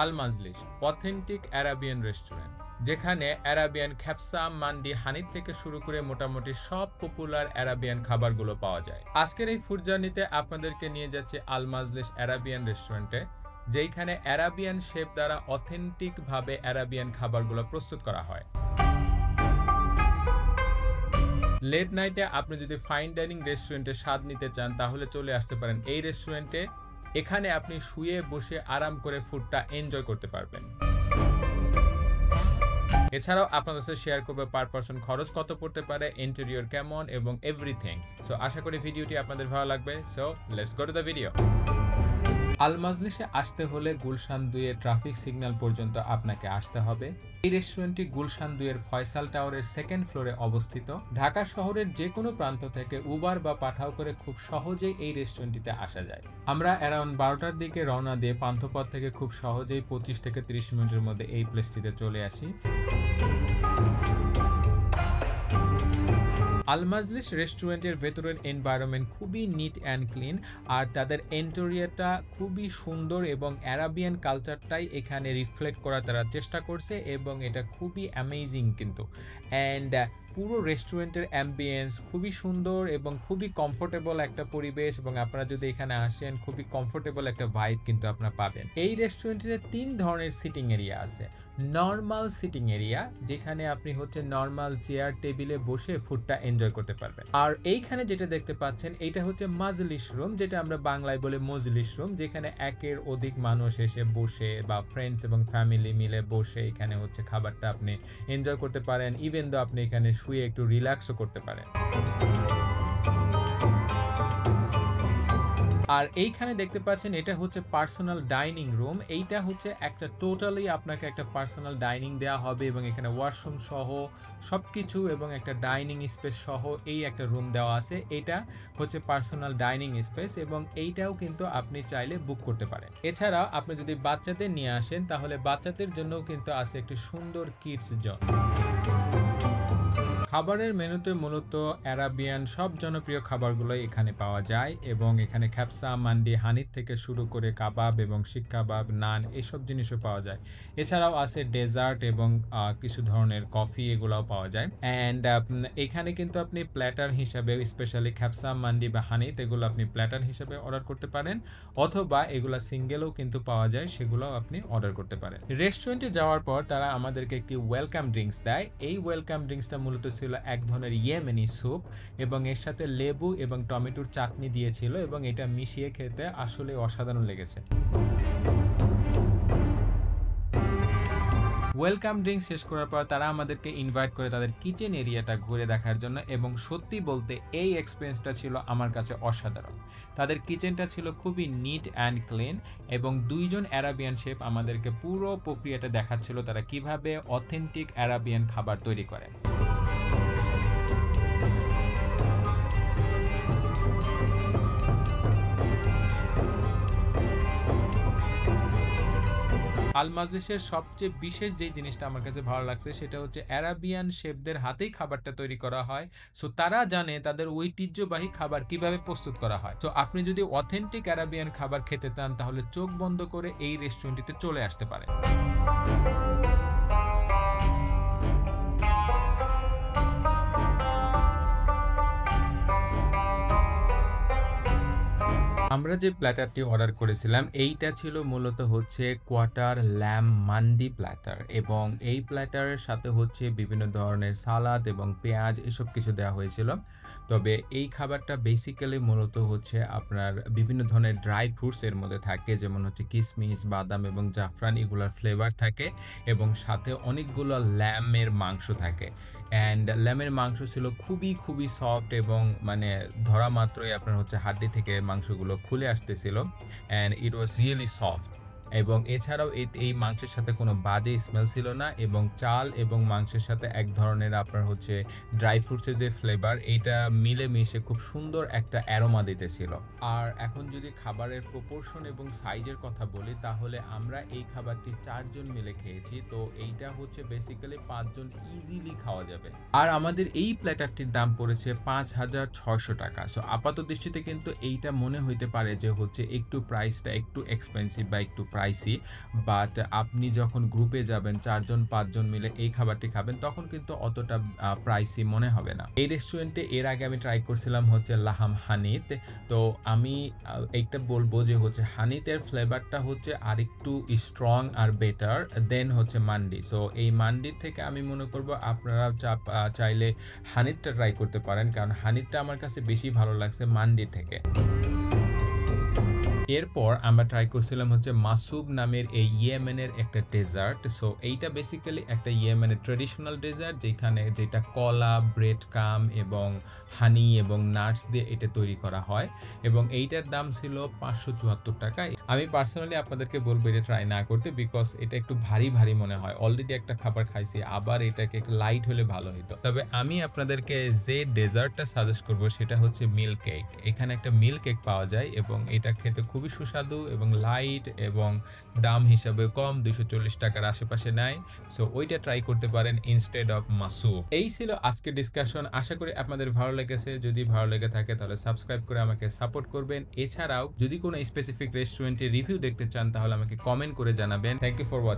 আল মাজলিস authentic Arabian restaurant, যেখানে Arabian খ্যাপসা, mandi, Hanif থেকে শুরু করে মোটামুটি সব পপুলার আরাবিয়ান খাবারগুলো পাওয়া যায়। আজকের এই ফুড জার্নিতে আপনাদেরকে নিয়ে যাচ্ছে আল মাজলিস আরাবিয়ান রেস্টুরেন্টে, যেখানে আরাবিয়ান শেফ দ্বারা অথেন্টিক ভাবে আরাবিয়ান খাবারগুলো প্রস্তুত করা হয়। লেট নাইটে আপনি যদি ফাইন ডাইনিং রেস্টুরেন্টে স্বাদ নিতে চান তাহলে চলে আসতে পারেন এই রেস্টুরেন্টে। এখানে আপনি শুয়ে বসে আরাম করে ফুডটা এনজয় করতে পারবেন। এছাড়াও আপনাদের সাথে শেয়ার করবে পার পারসন খরচ কত পড়তে পারে, ইন্টেরিয়র কেমন এবং এভরিথিং। সো আশা করি ভিডিওটি আপনাদের ভালো লাগবে। So let's go to the video. আল মাজলিসে আসতে হলে গুলশান 2 এর ট্রাফিক সিগন্যাল পর্যন্ত আপনাকে আসতে হবে। এই রেস্টুরেন্টটি গুলশান 2 এর ফয়সাল টাওয়ারের 2nd ফ্লোরে অবস্থিত। ঢাকা শহরের যে কোনো প্রান্ত থেকে উবার বা পাঠাও করে খুব সহজেই এই রেস্টুরেন্টটিতে আসা যায়। আমরা অ্যারাউন্ড 12টার দিকে রওনা দিয়ে পান্থপথ থেকে খুব সহজেই 25 থেকে 30 মিনিটের মধ্যে এই প্লেসটিতে চলে আসি। আল মাজলিস রেস্টুরেন্টের ভেতরের এনভায়রনমেন্ট খুবই নিট অ্যান্ড ক্লিন, আর তাদের ইন্টেরিয়রটা খুবই সুন্দর এবং অ্যারাবিয়ান কালচারটাই এখানে রিফ্লেক্ট করার তারা চেষ্টা করছে এবং এটা খুবই অ্যামেজিং কিন্তু। অ্যান্ড পুরো রেস্টুরেন্টের অ্যাম্বিয়েন্স খুবই সুন্দর এবং খুবই কমফোর্টেবল একটা পরিবেশ, এবং আপনারা যদি এখানে আসেন খুবই কমফোর্টেবল একটা ভাইব কিন্তু আপনারা পাবেন। এই রেস্টুরেন্টের 3 ধরনের সিটিং এরিয়া আছে। নর্মাল সিটিং এরিয়া, যেখানে আপনি হচ্ছে নর্মাল চেয়ার টেবিলে বসে ফুডটা এনজয় করতে পারবেন। আর এইখানে যেটা দেখতে পাচ্ছেন এটা হচ্ছে মাজলিস রুম, যেটা আমরা বাংলায় বলে মজলিস রুম, যেখানে একের অধিক মানুষ এসে বসে বা ফ্রেন্ডস এবং ফ্যামিলি মিলে বসে এখানে হচ্ছে খাবারটা আপনি এনজয় করতে পারেন। ইভেন দো আপনি এখানে শুয়ে একটু রিল্যাক্সও করতে পারেন। আর এইখানে দেখতে পাচ্ছেন এটা হচ্ছে পার্সোনাল ডাইনিং রুম। এইটা হচ্ছে একটা টোটালি আপনাকে একটা পার্সোনাল ডাইনিং দেওয়া হবে এবং এখানে ওয়াশরুম সহ সবকিছু এবং একটা ডাইনিং স্পেস সহ এই একটা রুম দেওয়া আছে। এটা হচ্ছে পার্সোনাল ডাইনিং স্পেস এবং এইটাও কিন্তু আপনি চাইলে বুক করতে পারেন। এছাড়া আপনি যদি বাচ্চাদের নিয়ে আসেন তাহলে বাচ্চাদের জন্যও কিন্তু আছে একটি সুন্দর কিডস জোন। খাবারের মেনুতে মূলত আরাবিয়ান সব জনপ্রিয় খাবারগুলোই এখানে পাওয়া যায় এবং এখানে খ্যাপসা, মান্ডি, হানিফ থেকে শুরু করে কাবাব এবং শিক কাবাব, নান এসব জিনিসও পাওয়া যায়। এছাড়াও আছে ডেজার্ট এবং কিছু ধরনের কফি, এগুলোও পাওয়া যায়। অ্যান্ড এখানে কিন্তু আপনি প্ল্যাটার হিসাবে স্পেশালি খ্যাপসা, মান্ডি বা হানিফ এগুলো আপনি প্ল্যাটার হিসাবে অর্ডার করতে পারেন, অথবা এগুলো সিঙ্গেলও কিন্তু পাওয়া যায়, সেগুলোও আপনি অর্ডার করতে পারেন। রেস্টুরেন্টে যাওয়ার পর তারা আমাদেরকে একটি ওয়েলকাম ড্রিঙ্কস দেয়। এই ওয়েলকাম ড্রিঙ্কসটা মূলত ছিল এক ধরনের ইয়েমেনি স্যুপ এবং এর সাথে লেবু এবং টমেটোর চাটনি দিয়েছিল এবং এটা মিশিয়ে খেতে আসলে অসাধারণ লেগেছে। ওয়েলকাম ড্রিঙ্ক শেষ করার পর তারা আমাদেরকে ইনভাইট করে তাদের কিচেন এরিয়াটা ঘুরে দেখার জন্য, এবং সত্যি বলতে এই এক্সপিরিয়েন্সটা ছিল আমার কাছে অসাধারণ। তাদের কিচেনটা ছিল খুবই নিট অ্যান্ড ক্লিন এবং 2 জন আরাবিয়ান শেফ আমাদেরকে পুরো প্রক্রিয়াটা দেখাচ্ছিল তারা কিভাবে অথেন্টিক আরাবিয়ান খাবার তৈরি করে। আল মাজলিসের সবচেয়ে বিশেষ যে জিনিসটা আমার কাছে ভালো লাগছে সেটা হচ্ছে আরাবিয়ান শেফদের হাতেই খাবারটা তৈরি করা হয়। সো তারা জানে তাদের ঐতিহ্যবাহী খাবার কিভাবে প্রস্তুত করা হয়। সো আপনি যদি অথেন্টিক আরাবিয়ান খাবার খেতে চান তাহলে চোখ বন্ধ করে এই রেস্টুরেন্টটিতে চলে আসতে পারেন। আমরা যে প্ল্যাটারটি অর্ডার করেছিলাম এইটা ছিল মূলত হচ্ছে কোয়ার্টার ল্যাম মান্ডি প্ল্যাটার, এবং এই প্ল্যাটারের সাথে হচ্ছে বিভিন্ন ধরনের সালাদ এবং পেঁয়াজ এসব কিছু দেওয়া হয়েছিল। তবে এই খাবারটা বেসিক্যালি মূলত হচ্ছে আপনার বিভিন্ন ধরনের ড্রাই ফ্রুটস এর মধ্যে থাকে, যেমন হচ্ছে কিশমিশ, বাদাম এবং জাফরান, এগুলোর ফ্লেভার থাকে এবং সাথে অনেকগুলো ল্যামের মাংস থাকে। অ্যান্ড ল্যামের মাংস ছিল খুবই খুবই সফট এবং মানে ধরা মাত্রই আপনার হচ্ছে হাড্ডি থেকে মাংসগুলো খুলে আসতেছিল, and it was really soft. এবং এছাড়াও এই মাংসের সাথে কোনো বাজে স্মেল ছিল না, এবং চাল এবং মাংসের সাথে এক ধরনের আপনার হচ্ছে ড্রাই ফ্রুটসের যে ফ্লেভার এইটা মিলে মিশে খুব সুন্দর একটা অ্যারোমা দিতেছিল। আর এখন যদি খাবারের প্রপোর্শন এবং সাইজের কথা বলি তাহলে আমরা এই খাবারটি 4 জন মিলে খেয়েছি, তো এইটা হচ্ছে বেসিক্যালি 5 জন ইজিলি খাওয়া যাবে। আর আমাদের এই প্ল্যাটারটির দাম পড়েছে 5,600 টাকা। সো আপাত দৃষ্টিতে কিন্তু এইটা মনে হইতে পারে যে হচ্ছে একটু প্রাইসটা একটু এক্সপেন্সিভ বা একটু প্রাইসি, বাট আপনি যখন গ্রুপে যাবেন ৪ জন ৫ জন মিলে এই খাবারটি খাবেন তখন কিন্তু অতটা প্রাইসি মনে হবে না। এই রেস্টুরেন্টে এর আগে আমি ট্রাই করছিলাম হচ্ছে লাহাম হানিত। তো আমি এইটা বলব যে হচ্ছে হানিতের ফ্লেভারটা হচ্ছে আরেকটু স্ট্রং আর বেটার দেন হচ্ছে মান্ডি। সো এই মান্ডির থেকে আমি মনে করব আপনারা চাইলে হানিতটা ট্রাই করতে পারেন, কারণ হানিতটা আমার কাছে বেশি ভালো লাগছে মান্ডি থেকে। এরপর আমরা ট্রাই করছিলাম হচ্ছে মাসুব নামের এই ইয়েমেনের একটা ডেজার্ট। সো এইটা বেসিক্যালি একটা ইয়েমেনের ট্রেডিশনাল ডেজার্ট যেটা কলা, ব্রেড কাম এবং হানি এবং নাটস দিয়ে এটা তৈরি করা হয়, এবং এইটার দাম ছিল 574 টাকা। আমি পার্সোনালি আপনাদেরকে বলবো এটা ট্রাই না করতে, বিকজ এটা একটু ভারী ভারী মনে হয়। অলরেডি একটা খাবার খাইছি, আবার এটাকে একটু লাইট হলে ভালো হতো। তবে আমি আপনাদেরকে যে ডেজার্টটা সাজেস্ট করব সেটা হচ্ছে মিল্ক কেক। এখানে একটা মিল্ক কেক পাওয়া যায় এবং এটা খেতে খুবই সুস্বাদু এবং লাইট, এবং দাম হিসাবে কম, 240 টাকার আশেপাশে নেয়। সো ওইটা ট্রাই করতে পারেন ইনস্টেড অফ মাসুব। এই ছিল আজকের ডিসকাশন। আশা করি আপনাদের ভালো লেগেছে। যদি ভালো লেগে থাকে তাহলে সাবস্ক্রাইব করে আমাকে সাপোর্ট করবেন। এছাড়াও যদি কোনো স্পেসিফিক রেস্টুরেন্টের রিভিউ দেখতে চান তাহলে আমাকে কমেন্ট করে জানাবেন। Thank you for watching.